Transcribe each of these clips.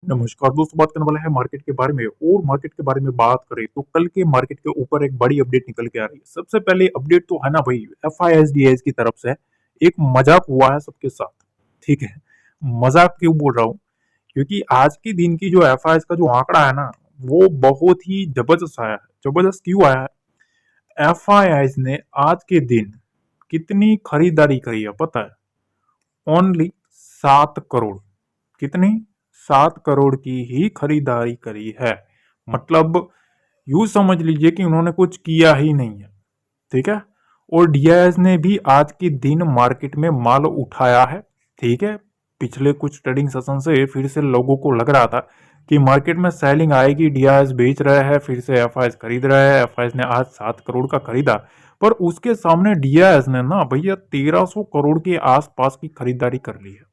नमस्कार दोस्तों, बात करने वाला है मार्केट के बारे में। और मार्केट के बारे में बात करें तो कल के मार्केट के ऊपर एक बड़ी अपडेट निकल के आ रही है। सबसे पहले अपडेट तो है ना भाई, एफआईएसडीएस की तरफ से एक मजाक हुआ है सबके साथ। ठीक है, मजाक क्यों बोल रहा हूँ, क्योंकि आज के दिन की जो एफआईएस का जो आंकड़ा है ना, वो बहुत ही जबरदस्त आया है। जबरदस्त क्यों आया है? एफआईएस ने आज के दिन कितनी खरीदारी करी है पता है? ओनली 7 करोड़। कितनी? 7 करोड़ की ही खरीदारी करी है। मतलब यूं समझ लीजिए कि उन्होंने कुछ किया ही नहीं है। ठीक है। और डीआईएस ने भी आज के दिन मार्केट में माल उठाया है। ठीक है। पिछले कुछ ट्रेडिंग सेशन से फिर से लोगों को लग रहा था कि मार्केट में सेलिंग आएगी, डीआईएस बेच रहे हैं, फिर से एफआईएस खरीद रहे हैं। एफआईएस ने आज 7 करोड़ का खरीदा, पर उसके सामने डीआईएस ने ना भैया 1300 करोड़ के आसपास की खरीदारी कर ली है।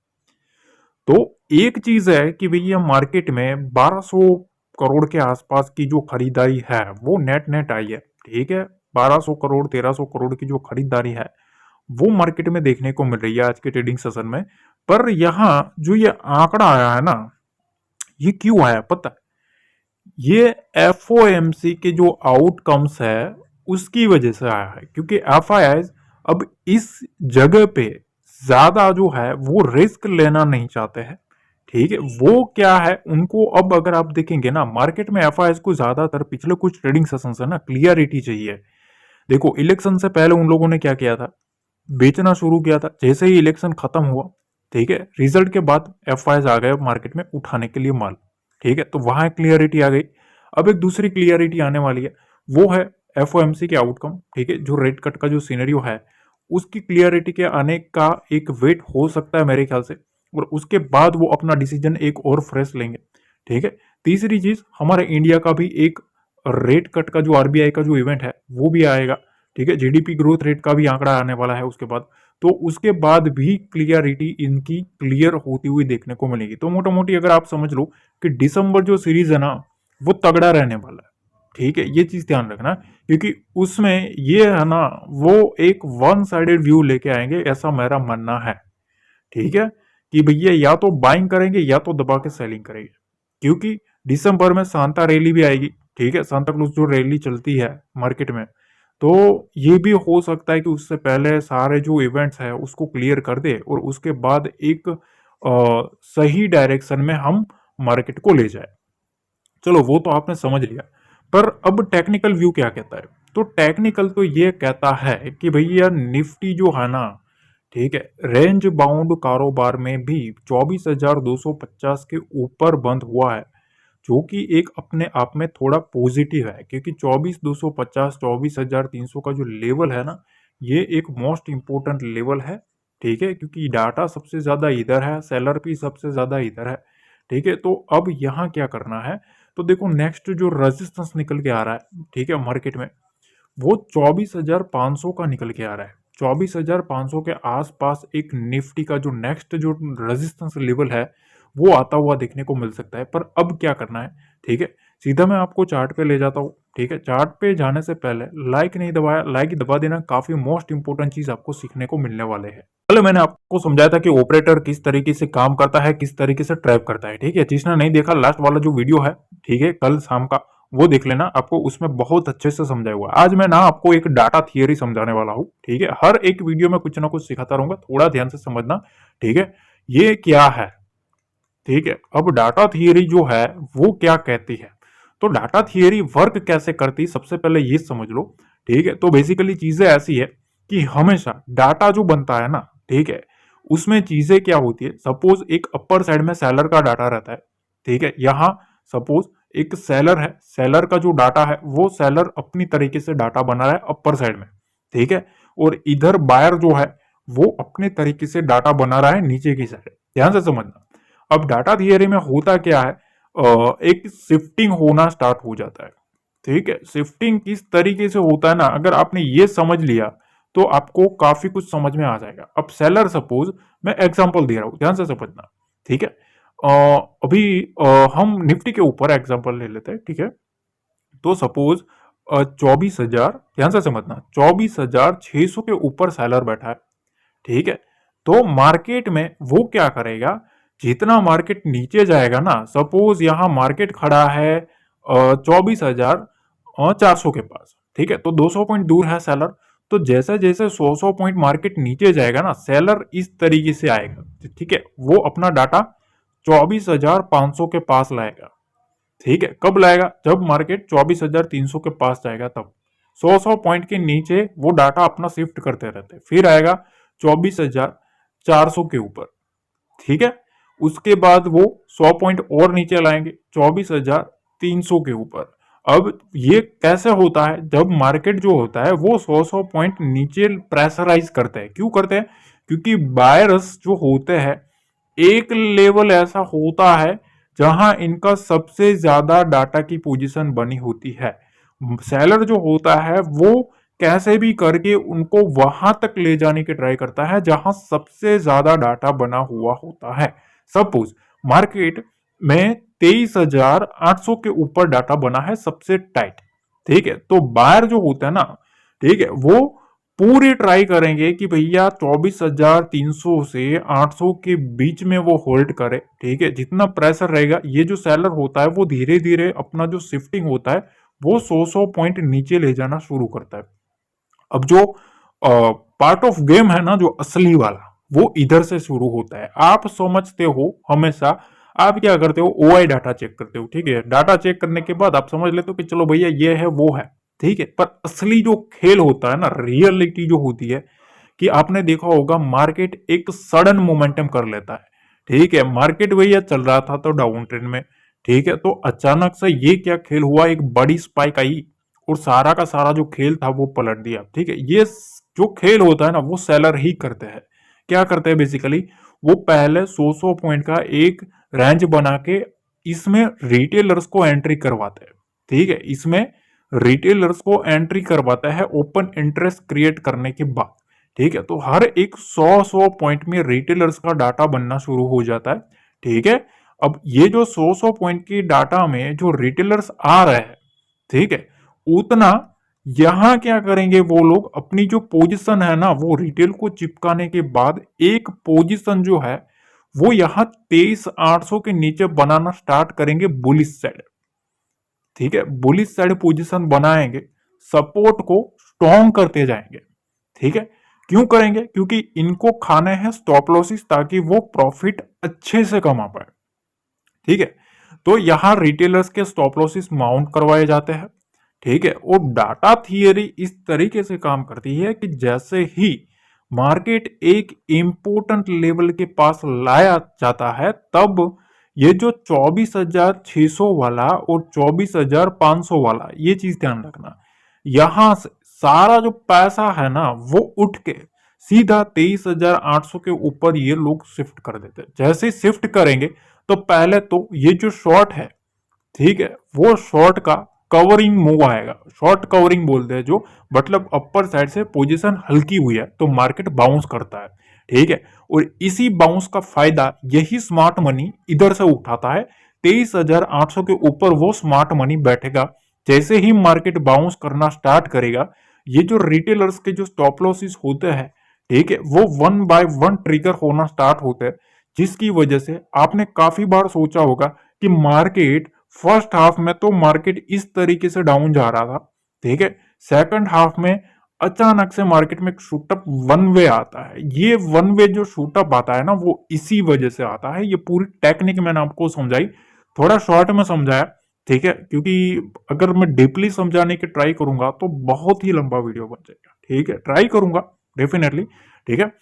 तो एक चीज है कि भैया मार्केट में 1200 करोड़ के आसपास की जो खरीदारी है वो नेट नेट आई है। ठीक है, 1200 करोड़ 1300 करोड़ की जो खरीदारी है वो मार्केट में देखने को मिल रही है आज के ट्रेडिंग सेशन में। पर यहाँ जो ये आंकड़ा आया है ना, ये क्यों आया पता है? ये एफओएमसी के जो आउटकम्स है उसकी वजह से आया है, क्योंकि एफआईआईज अब इस जगह पे ज्यादा जो है वो रिस्क लेना नहीं चाहते हैं। ठीक है, वो क्या है उनको, अब अगर आप देखेंगे ना मार्केट में एफआईआईज को ज्यादातर पिछले कुछ ट्रेडिंग सेशन से ना क्लियरिटी चाहिए। देखो, इलेक्शन से पहले उन लोगों ने क्या किया था? बेचना शुरू किया था। जैसे ही इलेक्शन खत्म हुआ, ठीक है, रिजल्ट के बाद एफआईआईज आ गए मार्केट में उठाने के लिए माल। ठीक है, तो वहां क्लियरिटी आ गई। अब एक दूसरी क्लियरिटी आने वाली है, वो है एफओएमसी के आउटकम। ठीक है, जो रेट कट का जो सीनरियो है उसकी क्लियरिटी के आने का एक वेट हो सकता है मेरे ख्याल से, और उसके बाद वो अपना डिसीजन एक और फ्रेश लेंगे। ठीक है, तीसरी चीज, हमारे इंडिया का भी एक रेट कट का जो आरबीआई का जो इवेंट है वो भी आएगा। ठीक है, जीडीपी ग्रोथ रेट का भी आंकड़ा आने वाला है उसके बाद। तो उसके बाद भी क्लियरिटी इनकी क्लियर होती हुई देखने को मिलेगी। तो मोटा मोटी अगर आप समझ लो कि दिसंबर जो सीरीज है ना वो तगड़ा रहने वाला है। ठीक है, ये चीज ध्यान रखना, क्योंकि उसमें ये है ना, वो एक वन साइडेड व्यू लेके आएंगे, ऐसा मेरा मानना है। ठीक है, कि भैया या तो बाइंग करेंगे या तो दबा के सेलिंग करेंगे, क्योंकि दिसंबर में सांता रैली भी आएगी। ठीक है, सांता क्लूज जो रैली चलती है मार्केट में, तो ये भी हो सकता है कि उससे पहले सारे जो इवेंट्स है उसको क्लियर कर दे और उसके बाद एक सही डायरेक्शन में हम मार्केट को ले जाए। चलो वो तो आपने समझ लिया, पर अब टेक्निकल व्यू क्या कहता है? तो टेक्निकल तो ये कहता है कि भैया निफ्टी जो है ना, ठीक है, रेंज बाउंड कारोबार में भी 24,250 के ऊपर बंद हुआ है, जो कि एक अपने आप में थोड़ा पॉजिटिव है, क्योंकि 24,250 24,300 का जो लेवल है ना, ये एक मोस्ट इंपोर्टेंट लेवल है। ठीक है, क्योंकि डाटा सबसे ज्यादा इधर है, सेलर भी सबसे ज्यादा इधर है। ठीक है, तो अब यहाँ क्या करना है? तो देखो, नेक्स्ट जो रेजिस्टेंस निकल के आ रहा है, ठीक है, मार्केट में, वो 24,500 का निकल के आ रहा है। 24,500 के आसपास एक निफ्टी का जो नेक्स्ट जो रेजिस्टेंस लेवल है वो आता हुआ देखने को मिल सकता है। पर अब क्या करना है? ठीक है, सीधा मैं आपको चार्ट पे ले जाता हूँ। ठीक है, चार्ट पे जाने से पहले लाइक नहीं दबाया, लाइक दबा देना, काफी मोस्ट इंपोर्टेंट चीज आपको सीखने को मिलने वाले हैं। पहले मैंने आपको समझाया था कि ऑपरेटर किस तरीके से काम करता है, किस तरीके से ट्रैप करता है। ठीक है, जिसने नहीं देखा, लास्ट वाला जो वीडियो है, ठीक है, कल शाम का, वो देख लेना, आपको उसमें बहुत अच्छे से समझाया हुआ है। आज मैं ना आपको एक डाटा थियरी समझाने वाला हूँ। ठीक है, हर एक वीडियो में कुछ ना कुछ सिखाता रहूंगा, थोड़ा ध्यान से समझना। ठीक है, ये क्या है? ठीक है, अब डाटा थियरी जो है वो क्या कहती है, तो डाटा थियरी वर्क कैसे करती है, सबसे पहले ये समझ लो। ठीक है, तो बेसिकली चीजें ऐसी है कि हमेशा डाटा जो बनता है ना, ठीक है, उसमें चीजें क्या होती है, सपोज एक अपर साइड में सेलर का डाटा रहता है। ठीक है, यहां सपोज एक सेलर है, सेलर का जो डाटा है वो सेलर अपनी तरीके से डाटा बना रहा है अपर साइड में। ठीक है, और इधर बायर जो है वो अपने तरीके से डाटा बना रहा है नीचे की साइड। ध्यान से समझना। अब डाटा थियरी में होता क्या है, एक शिफ्टिंग होना स्टार्ट हो जाता है। ठीक है, शिफ्टिंग किस तरीके से होता है ना, अगर आपने ये समझ लिया तो आपको काफी कुछ समझ में आ जाएगा। अब सेलर, सपोज मैं एग्जांपल दे रहा हूं, ध्यान से समझना। ठीक है, अभी हम निफ्टी के ऊपर एग्जांपल ले लेते हैं। ठीक है, तो सपोज 24,000, ध्यान से समझना, 24,600 के ऊपर सेलर बैठा है। ठीक है, तो मार्केट में वो क्या करेगा जितना मार्केट नीचे जाएगा ना, सपोज यहाँ मार्केट खड़ा है 24,400 के पास, ठीक है, तो 200 पॉइंट दूर है सेलर। तो जैसे जैसे 100 पॉइंट मार्केट नीचे जाएगा ना, सेलर इस तरीके से आएगा, ठीक है, वो अपना डाटा 24,500 के पास लाएगा। ठीक है, कब लाएगा? जब मार्केट 24,300 के पास जाएगा तब 100 पॉइंट के नीचे वो डाटा अपना शिफ्ट करते रहते हैं, फिर आएगा 24,400 के ऊपर। ठीक है, उसके बाद वो 100 पॉइंट और नीचे लाएंगे 24,300 के ऊपर। अब ये कैसे होता है? जब मार्केट जो होता है वो 100 पॉइंट नीचे प्रेशराइज करते हैं। क्यों करते हैं? क्योंकि बायर्स जो होते हैं, एक लेवल ऐसा होता है जहां इनका सबसे ज्यादा डाटा की पोजीशन बनी होती है। सेलर जो होता है वो कैसे भी करके उनको वहां तक ले जाने की ट्राई करता है जहां सबसे ज्यादा डाटा बना हुआ होता है। सपोज मार्केट में 23,800 के ऊपर डाटा बना है सबसे टाइट, ठीक है, तो बायर जो होता है ना, ठीक है, वो पूरी ट्राई करेंगे कि भैया 24,300 से 800 के बीच में वो होल्ड करे। ठीक है, जितना प्रेशर रहेगा, ये जो सेलर होता है वो धीरे धीरे अपना जो शिफ्टिंग होता है वो 100 पॉइंट नीचे ले जाना शुरू करता है। अब जो पार्ट ऑफ गेम है ना, जो असली वाला, वो इधर से शुरू होता है। आप समझते हो हमेशा, आप क्या करते हो, ओआई डाटा चेक करते हो, ठीक है, डाटा चेक करने के बाद आप समझ लेते हो कि चलो भैया ये है वो है, ठीक है, पर असली जो खेल होता है ना, रियलिटी जो होती है, कि आपने देखा होगा मार्केट एक सडन मोमेंटम कर लेता है। ठीक है, मार्केट भैया चल रहा था तो डाउन ट्रेंड में, ठीक है, तो अचानक से ये क्या खेल हुआ, एक बड़ी स्पाइक आई और सारा का सारा जो खेल था वो पलट दिया। ठीक है, ये जो खेल होता है ना, वो सेलर ही करते हैं। क्या करते हैं बेसिकली, वो पहले 100 पॉइंट का एक रेंज बना के इसमें रिटेलर्स को एंट्री करवाते हैं। ठीक है, इसमें रिटेलर्स को एंट्री करवाता है ओपन इंटरेस्ट क्रिएट करने के बाद। ठीक है, तो हर एक 100 पॉइंट में रिटेलर्स का डाटा बनना शुरू हो जाता है। ठीक है, अब ये जो 100 पॉइंट की डाटा में जो रिटेलर्स आ रहे हैं, ठीक है, उतना यहां क्या करेंगे वो लोग, अपनी जो पोजीशन है ना, वो रिटेल को चिपकाने के बाद एक पोजीशन जो है वो यहां 23,800 के नीचे बनाना स्टार्ट करेंगे बुलिश साइड। ठीक है, बुलिश साइड पोजीशन बनाएंगे, सपोर्ट को स्ट्रॉन्ग करते जाएंगे। ठीक है, क्यों करेंगे? क्योंकि इनको खाने हैं स्टॉप लॉसेस, ताकि वो प्रॉफिट अच्छे से कमा पाए। ठीक है, तो यहां रिटेलर्स के स्टॉप लॉसेस माउंट करवाए जाते हैं। ठीक है, और डाटा थियरी इस तरीके से काम करती है कि जैसे ही मार्केट एक इंपोर्टेंट लेवल के पास लाया जाता है, तब ये जो 24,600 वाला और 24,500 वाला, ये चीज ध्यान रखना, यहां से सारा जो पैसा है ना वो उठ के सीधा 23,800 के ऊपर ये लोग शिफ्ट कर देते हैं। जैसे शिफ्ट करेंगे तो पहले तो ये जो शॉर्ट है, ठीक है, वो शॉर्ट का कवरिंग मूव आएगा। शॉर्ट कवरिंग बोलते हैं जो, मतलब अपर साइड से पोजीशन हल्की हुई है तो मार्केट बाउंस करता है। ठीक है, और इसी बाउंस का फायदा यही स्मार्ट मनी इधर से उठाता है। 23,800 के ऊपर वो स्मार्ट मनी बैठेगा। जैसे ही मार्केट बाउंस करना स्टार्ट करेगा, ये जो रिटेलर्स के जो स्टॉप लॉसेस होते हैं, ठीक है, वो वन बाय वन ट्रिगर होना स्टार्ट होते हैं। जिसकी वजह से आपने काफी बार सोचा होगा कि मार्केट फर्स्ट हाफ में तो मार्केट इस तरीके से डाउन जा रहा था, ठीक है, सेकंड हाफ में अचानक से मार्केट में एक शूटअप वन वे आता है। ये वन वे जो शूटअप आता है ना, वो इसी वजह से आता है। ये पूरी टेक्निक मैंने आपको समझाई, थोड़ा शॉर्ट में समझाया, ठीक है, क्योंकि अगर मैं डीपली समझाने की ट्राई करूंगा तो बहुत ही लंबा वीडियो बन जाएगा। ठीक है, ट्राई करूंगा डेफिनेटली। ठीक है,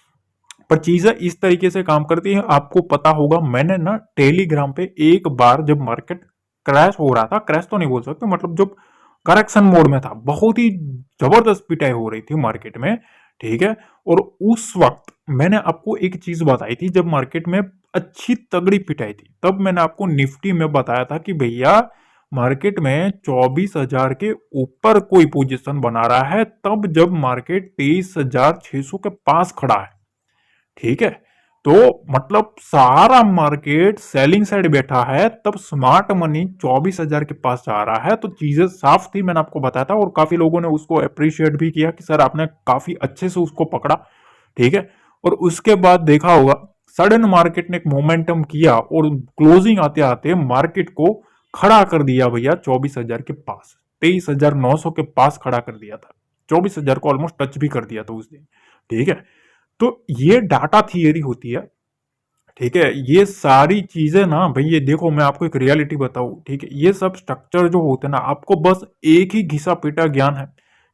पर चीजें इस तरीके से काम करती है। आपको पता होगा, मैंने ना टेलीग्राम पे एक बार जब मार्केट क्रैश हो रहा था, क्रैश तो नहीं बोल सकते, मतलब जब करेक्शन मोड में था, बहुत ही जबरदस्त पिटाई हो रही थी मार्केट में। ठीक है, और उस वक्त मैंने आपको एक चीज बताई थी, जब मार्केट में अच्छी तगड़ी पिटाई थी, तब मैंने आपको निफ्टी में बताया था कि भैया मार्केट में 24,000 के ऊपर कोई पोजीशन बना रहा है, तब जब मार्केट 23,600 के पास खड़ा है। ठीक है, तो मतलब सारा मार्केट सेलिंग साइड बैठा है, तब स्मार्ट मनी 24,000 के पास जा रहा है। तो चीजें साफ थी, मैंने आपको बताया था, और काफी लोगों ने उसको अप्रिशिएट भी किया कि सर आपने काफी अच्छे से उसको पकड़ा। ठीक है, और उसके बाद देखा होगा सडन मार्केट ने एक मोमेंटम किया और क्लोजिंग आते आते मार्केट को खड़ा कर दिया भैया 24,000 के पास, 23,900 के पास खड़ा कर दिया था, 24,000 को ऑलमोस्ट टच भी कर दिया था उस दिन। ठीक है, तो ये डाटा थियरी होती है। ठीक है, ये सारी चीजें ना भाई, ये देखो मैं आपको एक रियलिटी बताऊं, ठीक है, ये सब स्ट्रक्चर जो होते हैं ना, आपको बस एक ही घिसा पीटा ज्ञान है,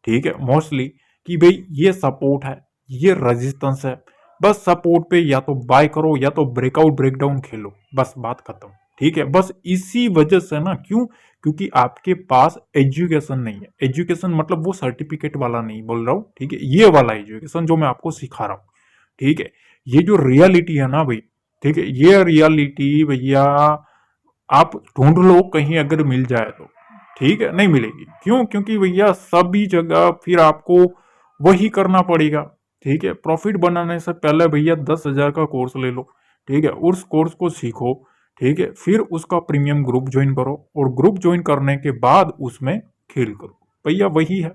ठीक है, मोस्टली, कि भाई ये सपोर्ट है, ये रेजिस्टेंस है, बस सपोर्ट पे या तो बाय करो या तो ब्रेकआउट ब्रेकडाउन खेलो, बस बात खत्म। ठीक है, बस इसी वजह से ना, क्यों? क्योंकि आपके पास एजुकेशन नहीं है। एजुकेशन मतलब वो सर्टिफिकेट वाला नहीं बोल रहा हूं, ठीक है, ये वाला एजुकेशन जो मैं आपको सिखा रहा हूं। ठीक है, ये जो रियलिटी है ना भाई, ठीक है, ये रियलिटी भैया आप ढूंढ लो कहीं, अगर मिल जाए तो। ठीक है, नहीं मिलेगी, क्यों? क्योंकि भैया सभी जगह फिर आपको वही करना पड़ेगा। ठीक है, प्रॉफिट बनाने से पहले भैया 10,000 का कोर्स ले लो, ठीक है, उस कोर्स को सीखो, ठीक है, फिर उसका प्रीमियम ग्रुप ज्वाइन करो, और ग्रुप ज्वाइन करने के बाद उसमें खेल करो, भैया वही है।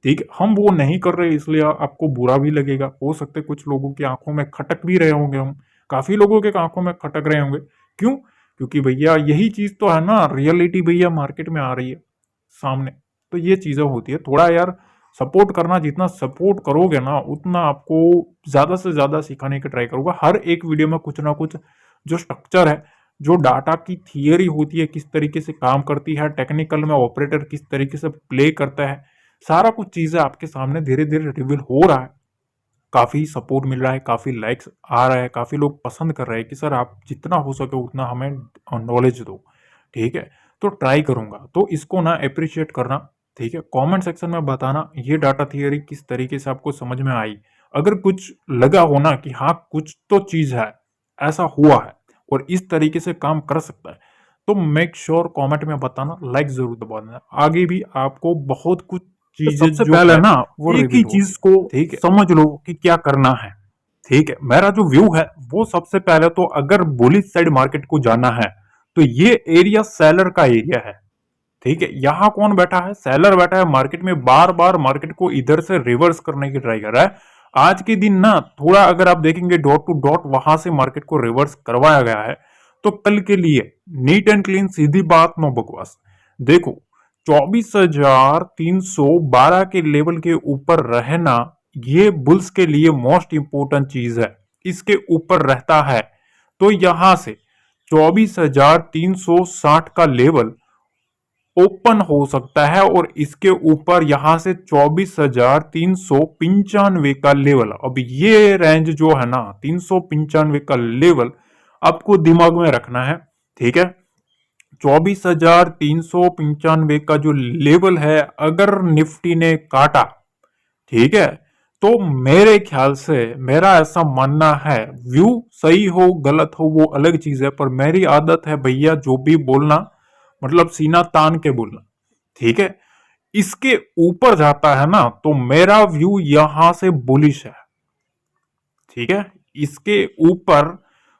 ठीक है, हम वो नहीं कर रहे इसलिए आपको बुरा भी लगेगा, हो सकता है कुछ लोगों की आंखों में खटक भी रहे होंगे, हम काफी लोगों के आंखों में खटक रहे होंगे। क्यों? क्योंकि भैया यही चीज तो है ना, रियलिटी भैया मार्केट में आ रही है सामने। तो ये चीजें होती है, थोड़ा यार सपोर्ट करना, जितना सपोर्ट करोगे ना उतना आपको ज्यादा से ज्यादा सिखाने की ट्राई करूंगा। हर एक वीडियो में कुछ ना कुछ जो स्ट्रक्चर है, जो डाटा की थियरी होती है, किस तरीके से काम करती है, टेक्निकल में ऑपरेटर किस तरीके से प्ले करता है, सारा कुछ चीजें आपके सामने धीरे धीरे रिवील हो रहा है। काफी सपोर्ट मिल रहा है, काफी लाइक्स आ रहा है, काफी लोग पसंद कर रहे हैं कि सर आप जितना हो सके उतना हमें नॉलेज दो। ठीक है, तो ट्राई करूंगा, तो इसको ना अप्रिशिएट करना। ठीक है, कमेंट सेक्शन में बताना ये डाटा थियरी किस तरीके से आपको समझ में आई। अगर कुछ लगा हो ना कि हाँ कुछ तो चीज है, ऐसा हुआ है और इस तरीके से काम कर सकता है, तो मेक श्योर कमेंट में बताना, लाइक जरूर दबा देना। आगे भी आपको बहुत कुछ तो चीजें सबसे जो पहले है ना वो एक ही रिवील चीज होगी। को ठीक है, समझ लो कि क्या करना है। ठीक है, मेरा जो व्यू है वो सबसे पहले तो अगर बुलिश साइड मार्केट को जाना है तो ये एरिया सेलर का एरिया है। ठीक है, यहां कौन बैठा है? सेलर बैठा है मार्केट में, बार बार मार्केट को इधर से रिवर्स करने की ट्राई कर रहा है। आज के दिन ना थोड़ा अगर आप देखेंगे डॉट टू डॉट वहां से मार्केट को रिवर्स करवाया गया है, तो कल के लिए नीट एंड क्लीन, सीधी बात, नो बकवास। देखो, 24,312 के लेवल के ऊपर रहना ये बुल्स के लिए मोस्ट इंपोर्टेंट चीज है। इसके ऊपर रहता है तो यहां से 24,360 का लेवल ओपन हो सकता है, और इसके ऊपर यहां से 24,395 का लेवल। अब ये रेंज जो है ना 395 का लेवल आपको दिमाग में रखना है। ठीक है, 24,395 का जो लेवल है, अगर निफ्टी ने काटा, ठीक है, तो मेरे ख्याल से, मेरा ऐसा मानना है, व्यू सही हो गलत हो वो अलग चीज है, पर मेरी आदत है भैया जो भी बोलना मतलब सीना तान के बोलना। ठीक है, इसके ऊपर जाता है ना तो मेरा व्यू यहां से बुलिश है। ठीक है, इसके ऊपर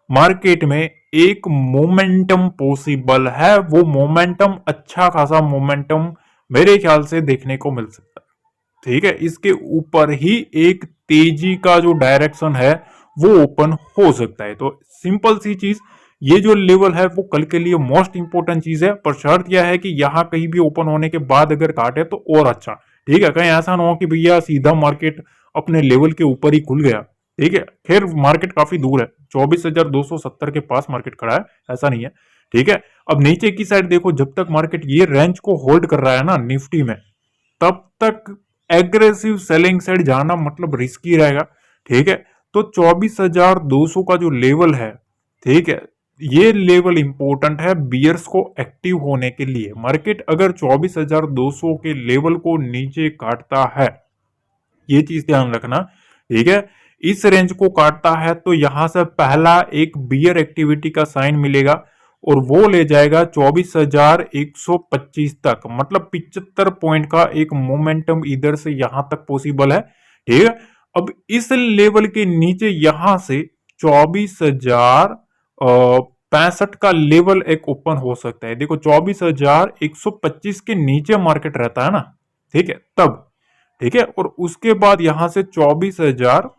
मार्केट में एक मोमेंटम पॉसिबल है, वो मोमेंटम अच्छा खासा मोमेंटम मेरे ख्याल से देखने को मिल सकता है। ठीक है, इसके ऊपर ही एक तेजी का जो डायरेक्शन है वो ओपन हो सकता है। तो सिंपल सी चीज, ये जो लेवल है वो कल के लिए मोस्ट इंपोर्टेंट चीज है, पर शर्त यह है कि यहां कहीं भी ओपन होने के बाद अगर काटे तो और अच्छा। ठीक है, कहीं ऐसा ना हो कि भैया सीधा मार्केट अपने लेवल के ऊपर ही खुल गया। ठीक है, खैर मार्केट काफी दूर है, 24,270 के पास मार्केट खड़ा है, ऐसा नहीं है। ठीक है, अब नीचे की साइड देखो, जब तक मार्केट ये रेंज को होल्ड कर रहा है ना निफ्टी में, तब तक एग्रेसिव सेलिंग साइड जाना मतलब रिस्की रहेगा। ठीक है, तो 24,200 का जो लेवल है, ठीक है, ये लेवल इंपॉर्टेंट है बियर्स को एक्टिव होने के लिए। मार्केट अगर 24,200 के लेवल को नीचे काटता है, ये चीज ध्यान रखना। ठीक है, इस रेंज को काटता है तो यहां से पहला एक बियर एक्टिविटी का साइन मिलेगा, और वो ले जाएगा 24,125 तक, मतलब 75 पॉइंट का एक मोमेंटम इधर से यहां तक पॉसिबल है। ठीक है, अब इस लेवल के नीचे यहां से 24,065 का लेवल एक ओपन हो सकता है। देखो 24,125 के नीचे मार्केट रहता है ना, ठीक है, तब। ठीक है, और उसके बाद यहां से 24,000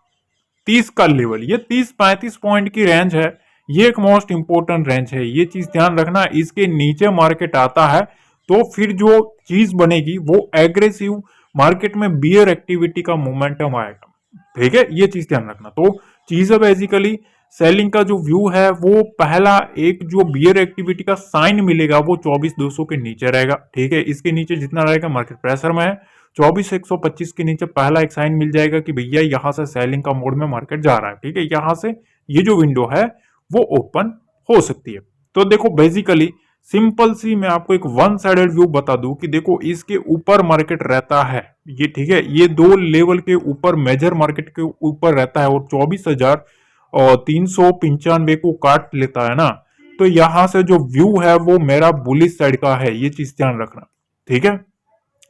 30 का लेवल, ये 30-35 पॉइंट की रेंज है, ये एक मोस्ट इंपोर्टेंट रेंज है, ये चीज ध्यान रखना। इसके नीचे मार्केट आता है तो फिर जो चीज बनेगी वो एग्रेसिव मार्केट में बियर एक्टिविटी का मोमेंटम आएगा, ठीक है, ये चीज ध्यान रखना। तो चीज है बेसिकली सेलिंग का जो व्यू है वो पहला एक जो बियर एक्टिविटी का साइन मिलेगा वो 24,200 के नीचे रहेगा, ठीक है, इसके नीचे जितना रहेगा मार्केट प्रेशर में है। 24,125 के नीचे पहला एक साइन मिल जाएगा कि भैया यहां से सेलिंग का मोड में मार्केट जा रहा है, ठीक है, यहां से ये जो विंडो है वो ओपन हो सकती है। तो देखो बेसिकली सिंपल सी मैं आपको एक वन साइडेड व्यू बता दूं कि देखो इसके ऊपर मार्केट रहता है, ये ठीक है, ये दो लेवल के ऊपर मेजर मार्केट के ऊपर रहता है और 24,395 को काट लेता है ना, तो यहां से जो व्यू है वो मेरा बुलिश साइड का है, ये चीज ध्यान रखना, ठीक है।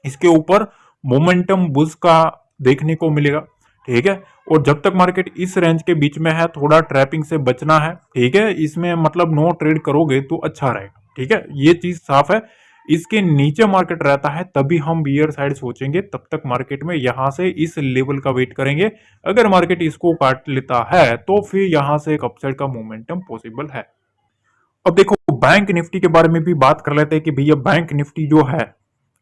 इसके ऊपर मोमेंटम बुल्स का देखने को मिलेगा, ठीक है, और जब तक मार्केट इस रेंज के बीच में है थोड़ा ट्रैपिंग से बचना है, ठीक है, इसमें मतलब नो ट्रेड करोगे तो अच्छा रहेगा, ठीक है, ये चीज साफ है। इसके नीचे मार्केट रहता है तभी हम बियर साइड सोचेंगे, तब तक मार्केट में यहां से इस लेवल का वेट करेंगे। अगर मार्केट इसको काट लेता है तो फिर यहां से एक अपसाइड का मोमेंटम पॉसिबल है। अब देखो बैंक निफ्टी के बारे में भी बात कर लेते हैं कि भैया बैंक निफ्टी जो है,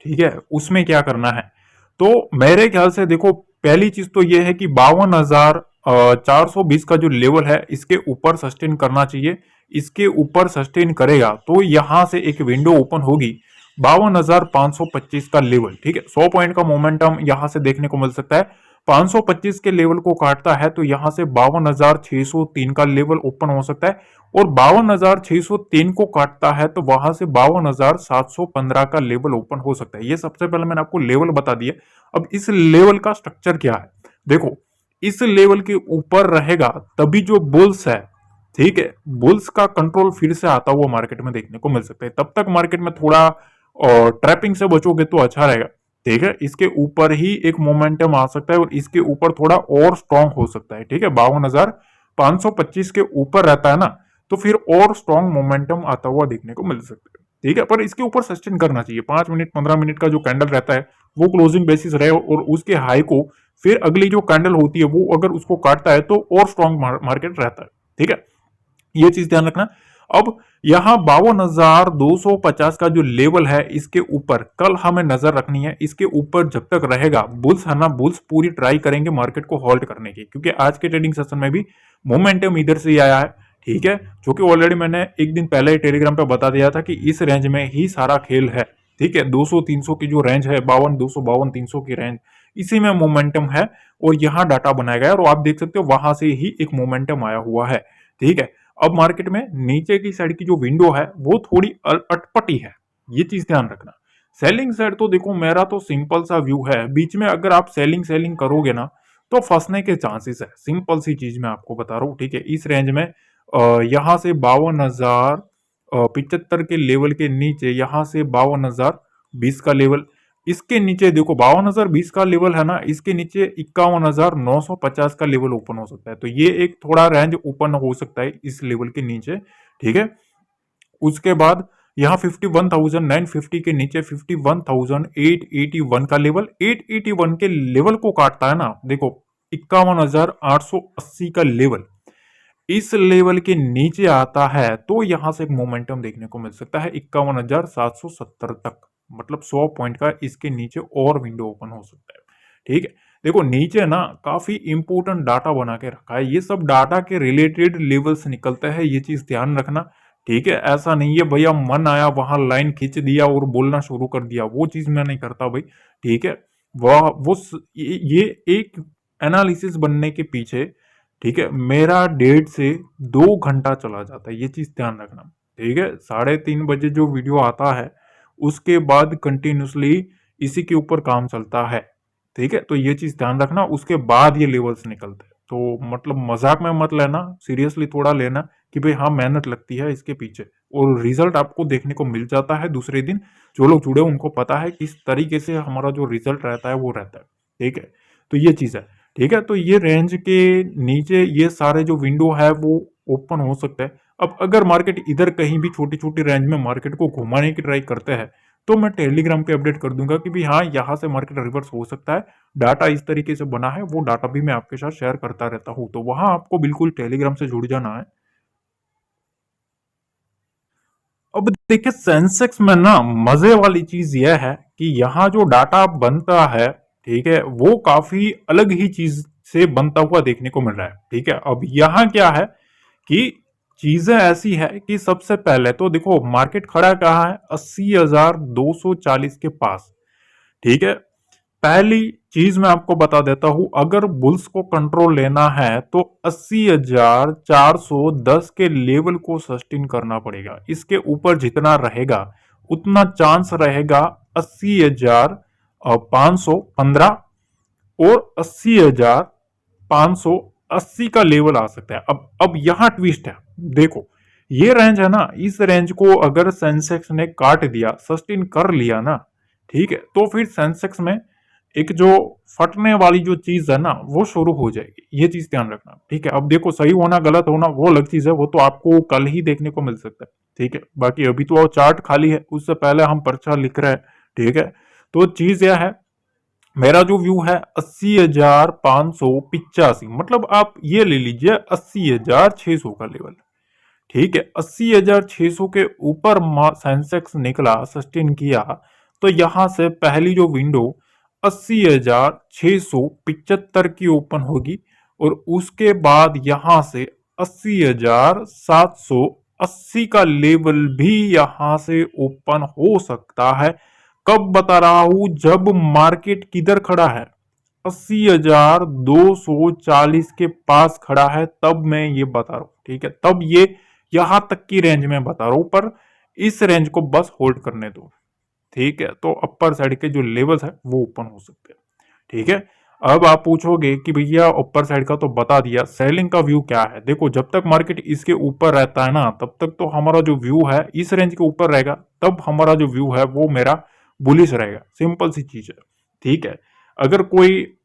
ठीक है, उसमें क्या करना है। तो मेरे ख्याल से देखो पहली चीज तो यह है कि 52,420 का जो लेवल है इसके ऊपर सस्टेन करना चाहिए। इसके ऊपर सस्टेन करेगा तो यहां से एक विंडो ओपन होगी 52,525 का लेवल, ठीक है, 100 पॉइंट का मोमेंटम यहां से देखने को मिल सकता है। 525 के लेवल को काटता है तो यहां से 52,603 का लेवल ओपन हो सकता है, और 52,603 को काटता है तो वहां से 52,715 का लेवल ओपन हो सकता है। ये सबसे पहले मैंने आपको लेवल बता दिया। अब इस लेवल का स्ट्रक्चर क्या है, देखो इस लेवल के ऊपर रहेगा तभी जो बुल्स है, ठीक है, बुल्स का कंट्रोल फिर से आता हुआ मार्केट में देखने को मिल सकता है। तब तक मार्केट में थोड़ा ट्रैपिंग से बचोगे तो अच्छा रहेगा, ठीक है, इसके ऊपर ही एक मोमेंटम आ सकता है और इसके ऊपर थोड़ा और स्ट्रांग हो सकता है, ठीक है, 52,525 के ऊपर रहता है ना, तो फिर और स्ट्रांग मोमेंटम आता हुआ देखने को मिल सकता है, ठीक है, पर इसके ऊपर सस्टेन करना चाहिए। 5 मिनट 15 मिनट का जो कैंडल रहता है वो क्लोजिंग बेसिस रहे और उसके हाई को फिर अगली जो कैंडल होती है वो अगर उसको काटता है तो और स्ट्रांग मार्केट रहता है, ठीक है, ये चीज ध्यान रखना। अब यहां 52,250 का जो लेवल है इसके ऊपर कल हमें नजर रखनी है। इसके ऊपर जब तक रहेगा बुल्स है ना, बुल्स पूरी ट्राई करेंगे मार्केट को होल्ड करने की, क्योंकि आज के ट्रेडिंग सेशन में भी मोमेंटम इधर से ही आया है, ठीक है, जो कि ऑलरेडी मैंने एक दिन पहले ही टेलीग्राम पे बता दिया था कि इस रेंज में ही सारा खेल है, ठीक है, 200-300 की जो रेंज है 52,252-300 की रेंज, इसी में मोमेंटम है और यहाँ डाटा बनाया गया और आप देख सकते हो वहां से ही एक मोमेंटम आया हुआ है, ठीक है। अब मार्केट में नीचे की साइड की जो विंडो है वो थोड़ी अटपटी है, ये चीज ध्यान रखना। सेलिंग साइड तो देखो मेरा तो सिंपल सा व्यू है, बीच में अगर आप सेलिंग सेलिंग करोगे ना तो फंसने के चांसेस है, सिंपल सी चीज मैं आपको बता रहा हूँ, ठीक है, इस रेंज में यहां से 52,075 के लेवल के नीचे यहां से 52,020 का लेवल, इसके नीचे देखो 52,020 का लेवल है ना, इसके नीचे 51,950 का लेवल ओपन हो सकता है, तो ये एक थोड़ा रेंज ओपन हो सकता है इस लेवल के नीचे, ठीक है। उसके बाद यहाँ 51,950 के नीचे 51,881 का लेवल, 881 के लेवल को काटता है ना, देखो 51,880 का लेवल, इस लेवल के नीचे आता है तो यहां से एक मोमेंटम देखने को मिल सकता है 51,770 तक, मतलब 100 पॉइंट का इसके नीचे और विंडो ओपन हो सकता है, ठीक है। देखो नीचे ना काफी इंपोर्टेंट डाटा बना के रखा है, ये सब डाटा के रिलेटेड लेवल्स निकलते हैं, ये चीज ध्यान रखना, ठीक है, ऐसा नहीं है भैया मन आया वहां लाइन खींच दिया और बोलना शुरू कर दिया, वो चीज मैं नहीं करता भाई, ठीक है। ये एक एनालिसिस बनने के पीछे, ठीक है, मेरा 1.5 से 2 घंटा चला जाता है, ये चीज ध्यान रखना, ठीक है। 3:30 बजे जो वीडियो आता है उसके बाद कंटिन्यूसली इसी के ऊपर काम चलता है, ठीक है, तो ये चीज ध्यान रखना, उसके बाद ये लेवल्स निकलते हैं, तो मतलब मजाक में मत लेना, सीरियसली थोड़ा लेना कि भाई हाँ मेहनत लगती है इसके पीछे और रिजल्ट आपको देखने को मिल जाता है दूसरे दिन। जो लोग जुड़े उनको पता है किस तरीके से हमारा जो रिजल्ट रहता है वो रहता है, ठीक है, तो ये चीज है, ठीक है। तो ये रेंज के नीचे ये सारे जो विंडो है वो ओपन हो सकता है। अब अगर मार्केट इधर कहीं भी छोटी छोटी रेंज में मार्केट को घुमाने की ट्राई करते हैं तो मैं टेलीग्राम पे अपडेट कर दूंगा कि भी हाँ यहाँ से मार्केट रिवर्स हो सकता है, डाटा इस तरीके से बना है, वो डाटा भी मैं आपके साथ शेयर करता रहता हूँ। तो वहां आपको बिल्कुल टेलीग्राम से जुड़ जाना है। अब देखिए सेंसेक्स में ना मजे वाली चीज यह है कि यहाँ जो डाटा बनता है, ठीक है, वो काफी अलग ही चीज से बनता हुआ देखने को मिल रहा है। ठीक है, अब यहाँ क्या है कि चीजें ऐसी है कि सबसे पहले तो देखो मार्केट खड़ा कहाँ है, 80,240 के पास। ठीक है, पहली चीज मैं आपको बता देता हूं, अगर बुल्स को कंट्रोल लेना है तो 80,410 के लेवल को सस्टेन करना पड़ेगा। इसके ऊपर जितना रहेगा उतना चांस रहेगा 80,515 और 80,580 का लेवल आ सकता है। अब यहां ट्विस्ट है, देखो ये रेंज है ना, इस रेंज को अगर सेंसेक्स ने काट दिया, सस्टेन कर लिया ना, ठीक है, तो फिर सेंसेक्स में एक जो फटने वाली जो चीज है ना वो शुरू हो जाएगी। ये चीज ध्यान रखना। ठीक है, अब देखो सही होना गलत होना वो अलग चीज है, वो तो आपको कल ही देखने को मिल सकता है। ठीक है, बाकी अभी तो चार्ट खाली है, उससे पहले हम पर्चा लिख रहे हैं। ठीक है, तो चीज यह है, मेरा जो व्यू है 80,585, मतलब आप ये ले लीजिए 80,600 का लेवल। ठीक है, 80,600 के ऊपर सेंसेक्स निकला, सस्टेन किया, तो यहां से पहली जो विंडो 80,675 की ओपन होगी और उसके बाद यहां से 80,780 का लेवल भी यहां से ओपन हो सकता है। कब बता रहा हूं, जब मार्केट किधर खड़ा है, 80,240 के पास खड़ा है, तब मैं ये बता रहा हूं। ठीक है, तब ये यहां तक की रेंज में बता रहा हूं, पर इस रेंज को बस होल्ड करने दो। ठीक है, तो अपर साइड के जो लेवल्स है वो ओपन हो सकते हैं। ठीक है, अब आप पूछोगे कि भैया अपर साइड का तो बता दिया, सेलिंग का व्यू क्या है। देखो जब तक मार्केट इसके ऊपर रहता है ना, तब तक तो हमारा जो व्यू है इस रेंज के ऊपर रहेगा, तब हमारा जो व्यू है वो मेरा बुलिश रहेगा। सिंपल सी चीज है। ठीक है, अगर कोई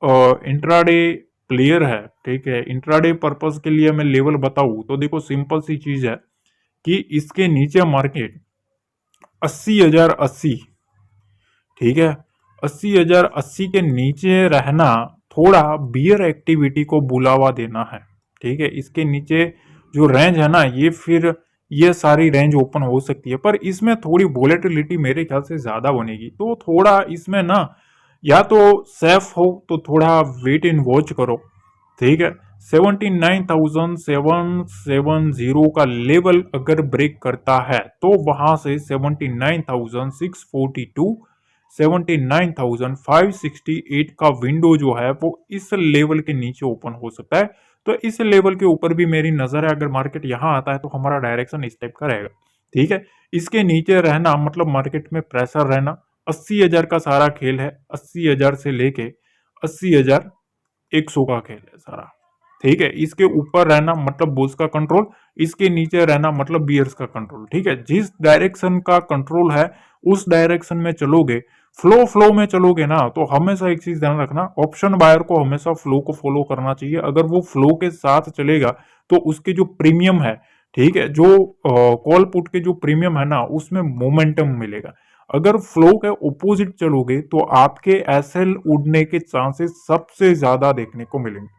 इंट्राडे प्लेयर है, ठीक है, इंट्राडे पर्पस के लिए मैं लेवल बताऊं तो देखो सिंपल सी चीज है कि इसके नीचे मार्केट 80,080, ठीक है, 80,080 के नीचे रहना थोड़ा बियर एक्टिविटी को बुलावा देना है। ठीक है, इसके नीचे जो रेंज है ना, ये फिर ये सारी रेंज ओपन हो सकती है, पर इसमें थोड़ी वोलेटिलिटी मेरे ख्याल से ज्यादा बनेगी। तो थोड़ा इसमें ना या तो सेफ हो तो थोड़ा वेट एंड वॉच करो। ठीक है, 79,770 का लेवल अगर ब्रेक करता है तो वहां से 79,642, 79,568 का विंडो जो है वो इस लेवल के नीचे ओपन हो सकता है। तो इस लेवल के ऊपर भी मेरी नजर है, अगर मार्केट यहां आता है तो हमारा डायरेक्शन इस टाइप का रहेगा। ठीक है, इसके नीचे रहना मतलब मार्केट में प्रेशर रहना। 80,000 का सारा खेल है, 80,000 से लेके 80,100 का खेल है सारा। ठीक है, इसके ऊपर रहना मतलब बुल्स का कंट्रोल, इसके नीचे रहना मतलब बियर्स का कंट्रोल। ठीक है, जिस डायरेक्शन का कंट्रोल है उस डायरेक्शन में चलोगे, फ्लो में चलोगे ना, तो हमेशा एक चीज ध्यान रखना, ऑप्शन बायर को हमेशा फ्लो को फॉलो करना चाहिए। अगर वो फ्लो के साथ चलेगा तो उसके जो प्रीमियम है, ठीक है, जो कॉल पुट के जो प्रीमियम है ना, उसमें मोमेंटम मिलेगा। अगर फ्लो के ऑपोजिट चलोगे तो आपके एसएल उड़ने के चांसेस सबसे ज्यादा देखने को मिलेंगे।